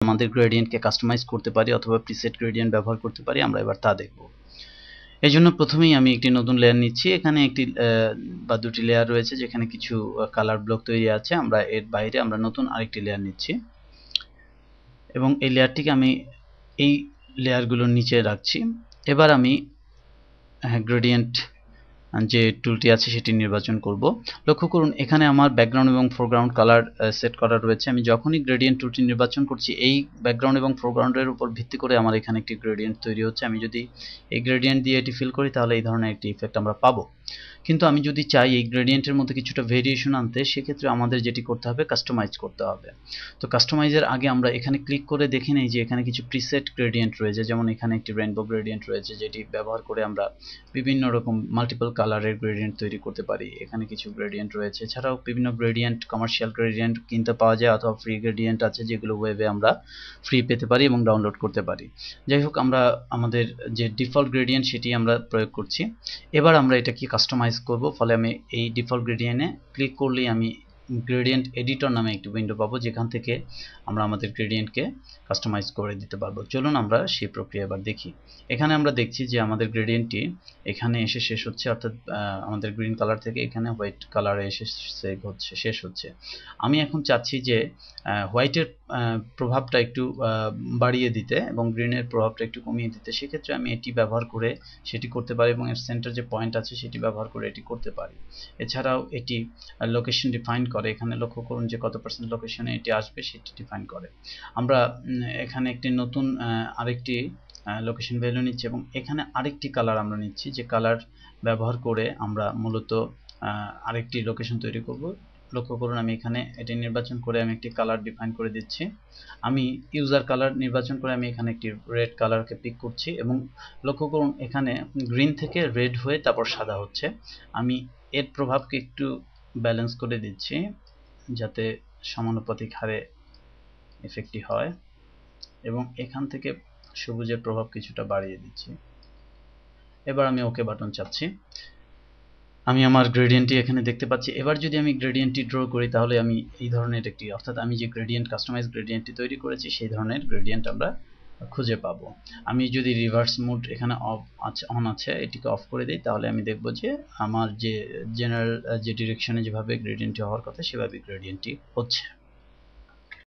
আমাদের গ্রেডিয়েন্টকে কাস্টমাইজ করতে পারি অথবা প্রিসেট গ্রেডিয়েন্ট ব্যবহার করতে পারি, আমরা এবার তা দেখব। এই জন্য প্রথমেই আমি একটি নতুন লেয়ার নিচ্ছি। এখানে একটি বা দুটি লেয়ার রয়েছে যেখানে কিছু কালার ব্লক তৈরি আছে। আমরা এর বাইরে আমরা নতুন আরেকটি লেয়ার নিচ্ছি এবং এই লেয়ারটিকে আমি এই লেয়ারগুলোর নিচে রাখছি। এবার আমি গ্রেডিয়েন্ট যে টুলটি আছে সেটি নির্বাচন করব। লক্ষ্য করুন এখানে আমার ব্যাকগ্রাউন্ড এবং ফোরগ্রাউন্ড কালার সেট করা রয়েছে। আমি যখনই গ্রেডিয়েন্ট টুলটি নির্বাচন করছি এই ব্যাকগ্রাউন্ড এবং ফোরগ্রাউন্ডের উপর ভিত্তি করে আমার এখানে একটি গ্রেডিয়েন্ট তৈরি হচ্ছে। আমি যদি এই গ্রেডিয়েন্ট দিয়ে এটি ফিল করি তাহলে এই ধরনের একটি ইফেক্ট আমরা পাবো। কিন্তু আমি যদি চাই এই গ্রেডিয়েন্টের মধ্যে কিছুটা ভেরিয়েশন আনতে, সেক্ষেত্রে আমাদের যেটি করতে হবে কাস্টমাইজ করতে হবে। তো কাস্টমাইজের আগে আমরা এখানে ক্লিক করে দেখে নেই যে এখানে কিছু প্রিসেট গ্রেডিয়েন্ট রয়েছে। যেমন এখানে একটি রেইনবো গ্রেডিয়েন্ট রয়েছে যেটি ব্যবহার করে আমরা বিভিন্ন রকম মাল্টিপল কালারের গ্রেডিয়েন্ট তৈরি করতে পারি। এখানে কিছু গ্রেডিয়েন্ট রয়েছে, এছাড়াও বিভিন্ন গ্রেডিয়েন্ট কমার্শিয়াল গ্রেডিয়েন্ট কিনতে পাওয়া যায় অথবা ফ্রি গ্রেডিয়েন্ট আছে যেগুলো ওয়েবে আমরা ফ্রি পেতে পারি এবং ডাউনলোড করতে পারি। যাই হোক, আমরা আমাদের যে ডিফল্ট গ্রেডিয়েন্ট সেটি আমরা প্রয়োগ করছি। এবার আমরা এটা কি কাস্টমাইজ করব। ফলে আমি এই ডিফল্ট গ্রেডিয়েন্টে ক্লিক করলেই আমি গ্রেডিয়েন্ট এডিটর নামে একটি উইন্ডো পাবো যেখান থেকে আমরা আমাদের গ্রেডিয়েন্টকে কাস্টমাইজ করে দিতে পারবো। চলুন আমরা সেই প্রক্রিয়া এবার দেখি। এখানে আমরা দেখছি যে আমাদের গ্রেডিয়েন্টটি এখানে এসে শেষ হচ্ছে, অর্থাৎ আমাদের গ্রিন কালার থেকে এখানে হোয়াইট কালারে এসে শেষ হচ্ছে। আমি এখন চাচ্ছি যে হোয়াইটের প্রভাবটা একটু বাড়িয়ে দিতে এবং গ্রিনের প্রভাবটা একটু কমিয়ে দিতে। সেক্ষেত্রে আমি এটি ব্যবহার করে সেটি করতে পারি এবং এর সেন্টার যে পয়েন্ট আছে সেটি ব্যবহার করে এটি করতে পারি। এছাড়াও এটি লোকেশন ডিফাইন করে। এখানে লক্ষ্য করুন যে কত পার্সেন্ট লোকেশনে এটি আসবে সেটি ডিফাইন করে। আমরা এখানে একটি নতুন আরেকটি লোকেশন ভ্যালু নিচ্ছি এবং এখানে আরেকটি কালার আমরা নিচ্ছি, যে কালার ব্যবহার করে আমরা মূলত আরেকটি লোকেশন তৈরি করব। লক্ষ্য করুন আমি এখানে এটি নির্বাচন করে আমি একটি কালার ডিফাইন করে দিচ্ছি। আমি ইউজার কালার নির্বাচন করে আমি এখানে একটি রেড কালারকে পিক করছি এবং লক্ষ্য করুন এখানে গ্রিন থেকে রেড হয়ে তারপর সাদা হচ্ছে। আমি এর প্রভাবকে একটু ব্যালেন্স করে দিচ্ছি যাতে সমানুপাতিক হারে এফেক্টটি হয় এবং এখান থেকে সবুজের প্রভাব কিছুটা বাড়িয়ে দিচ্ছি। এবার আমি ওকে বাটন চাপছি। আমি আমার গ্রেডিয়েন্টটি এখানে দেখতে পাচ্ছি। এবার যদি আমি গ্রেডিয়েন্টটি ড্র করি তাহলে আমি এই ধরনের একটি, অর্থাৎ আমি যে গ্রেডিয়েন্ট কাস্টমাইজ গ্রেডিয়েন্টটি তৈরি করেছি সেই ধরনের গ্রেডিয়েন্ট আমরা খুঁজে পাবো। আমি যদি রিভার্স মোড এখানে অন আছে এটিকে অফ করে দিই তাহলে আমি দেখব যে আমার যে জেনারেল যে ডিরেকশনে যেভাবে গ্রেডিয়েন্টটি হওয়ার কথা সেভাবে গ্রেডিয়েন্টটি হচ্ছে।